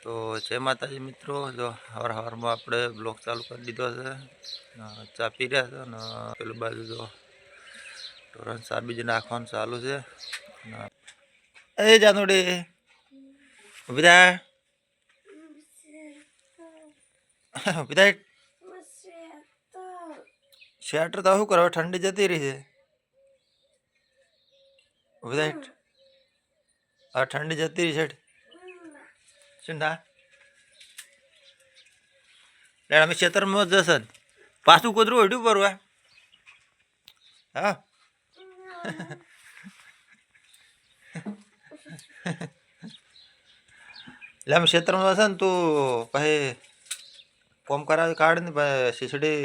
તો જય માતાજી મિત્રો, જો હવારમાં આપણે બ્લોગ ચાલુ કરી દીધો છે. ચા પી રહ્યા છે ને પેલું બાજુ જો ટોરન ચા બીજી નાખવાનું ચાલુ છે. એ જાનુડી ઉભી થાય સ્વેટર તો શું કરે, ઠંડી જતી રહી છે. ઉભી થાય હવે ઠંડી જતી રહી છે. શું ના અમે ખેતરમાં જશે પાછું કૂતરું ઓઢ્યું પરવા. હા એટલે અમે ખેતરમાં જશે ને તું પછી કોમ કરાવી કાઢ ને પછી ખીચડી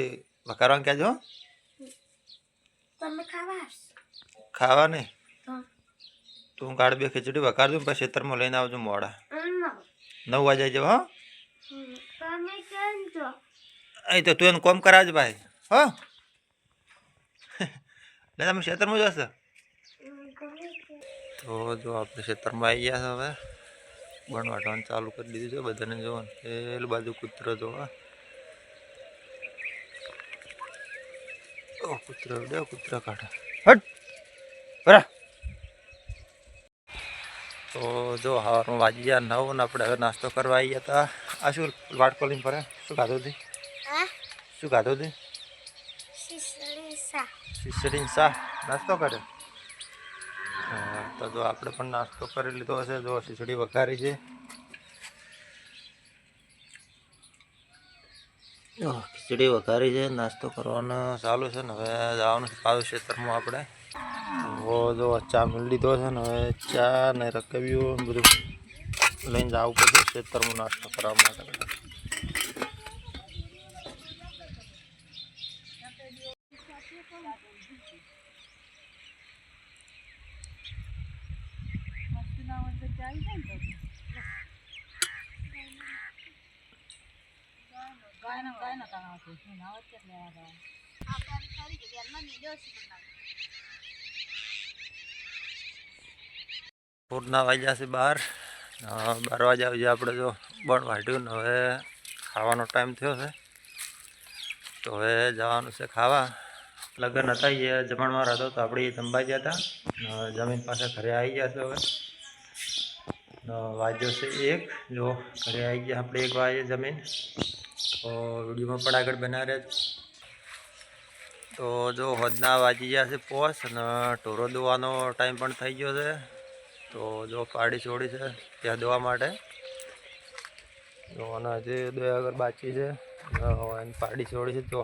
વઘારવાનું કહેજો. ખાવા નહીં તું કાઢ બે ખીચડી વઘાર દઉં પછી ખેતરમાં લઈને આવજો મોડા 9 વાગે આવી જાવ. હા અહીં તો તું એનું કોમ કરાવજો ભાઈ. હા એટલે તમે ખેતરમાં જશે તો જો આપણે ખેતરમાં આવી ગયા છે. હવે બણ વાટવાનું ચાલુ કરી દીધું છે બધાને. જોવો પેલું બાજુ કૂતરો જોવા કૂતરો ઉડ્યો, કૂતરો કાઢો હટ બરા. તો જો સવારમાં વાગી ગયા 9 ને આપણે હવે નાસ્તો કરવા આવી ગયા હતા. આ શું વાટકો લઈને ફરે? શું ખાધું હતી? શું ખાધું હતી? ખીચડી શાહ નાસ્તો કરે. તો જો આપણે પણ નાસ્તો કરી લીધો હશે. જો ખીચડી વઘારી છે. ખીચડી વઘારી છે, નાસ્તો કરવાનો ચાલુ છે ને હવે જવાનું છે પાછું ખેતરમાં આપણે. જો ચા મળી લીધો છે ને હવે ચા ને રકબ્યું બધું લઈને જવું પડશે ખેતરમાં નાસ્તો કરવા માટે. પૂરના વાગ્યા છે 12 વાગ્યા સુધી આપણે જો બણ વાઢ્યું ને હવે ખાવાનો ટાઈમ થયો છે. તો હવે જવાનું છે ખાવા. લગ્ન હતા એ જમણવાર હતો તો આપણે જમવા ગયા હતા. જમીન પાસે ઘરે આવી ગયા છે. હવે વાગ્યો છે 1. જો ઘરે આવી ગયા આપણે 1 વાગે જમીન. તો વિડીયોમાં પણ આગળ બનાવી રહ્યા છે. તો જો હોદના વાગી ગયા છે 5 અને ઢોરો દોવાનો ટાઈમ પણ થઈ ગયો છે. તો જો પાડી છોડી છે ત્યાં દોવા માટે. જો અને હજી 2 આગળ બાકી છે. પાડી છોડી છે. તો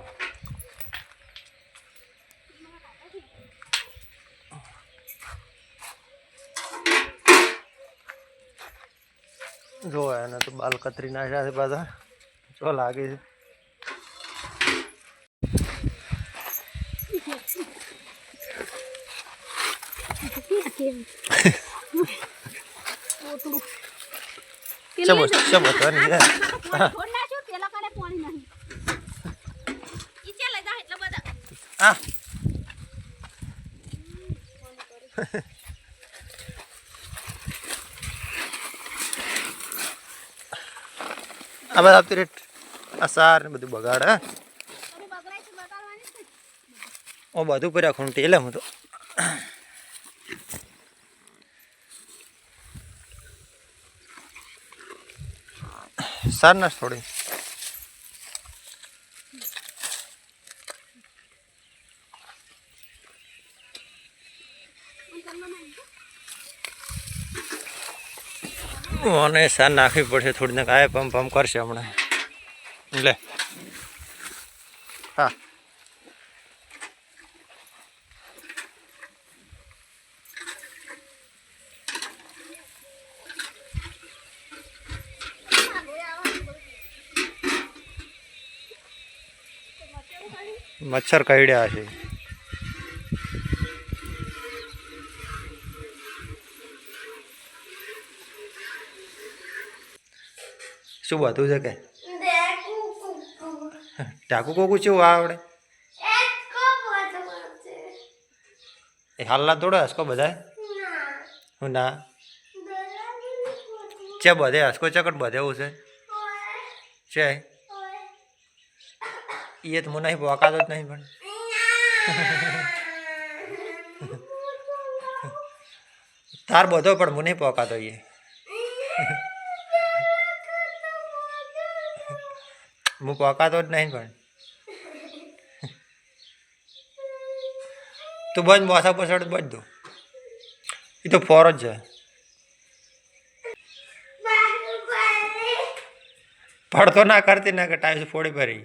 જો એને તો બાલ કતરી નાખ્યા છે બધા. જો લાગે છે આ બધા આપતી રેટ આ સાર ને બધું બગાડે. ઓ બધું કર્યા ખૂંટી એટલે હું તો સાર ના થોડી મને સાર નાખવી પડશે થોડી ને. કાંઈ પંપ કરશે હમણાં. લે હા મચ્છર કરડ્યા છે. શું બધું છે કે ટાકુ કોકું કેવું આવડે? એ હાલના થોડો હસકો બધા હું ના છે બધે હસકો ચકડ બધે એવું છે એ તો મને પોકાતો જ નહીં પણ તાર બધો પણ મને પોકાતો એ હું પોકાતો જ નહીં પણ તું બંધ બોસા પછાડ બંધ દો એ તો ફોર જ છે પડતો ના કરતી ના કે ટાઈમ ફોડી ભરી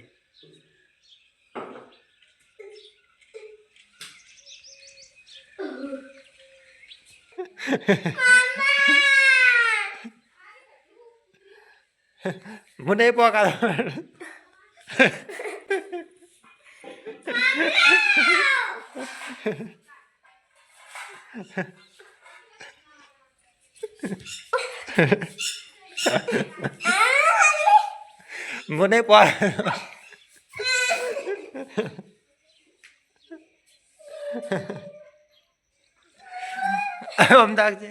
મને પોકાતો મને અમદાવાદ છે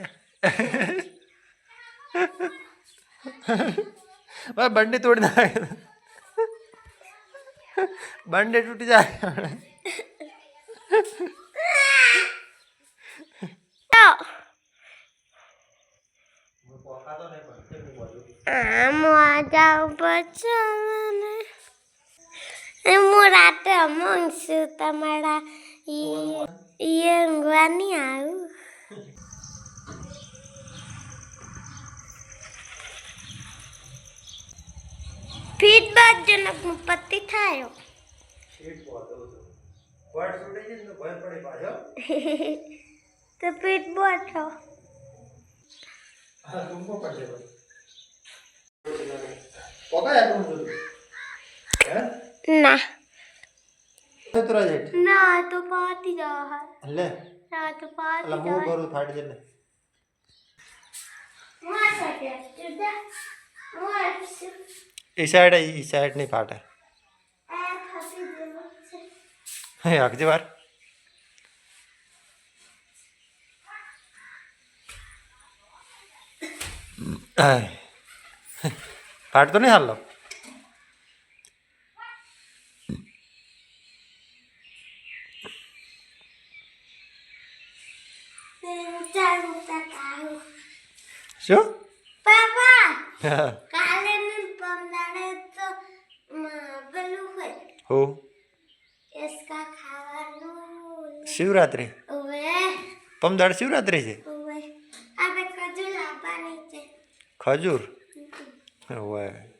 બંડી તોડી નાખે બંડી તૂટી જાય રાતે અમંગશું તમારા ઊંઘવાની આવું ફીડબેક જનક પતિ થાયો તો પીટ બોઠો ના ના તો પાતી જા લે ના તો પાતી એટલે હું કરું થાળી દે ને એ સાઈડ નહીં ફાટે હે આખજી વાર ફાટતો નહીં હાલ શું હો શિવરાત્રી પમદાડ શિવરાત્રી છે ખજૂર હોય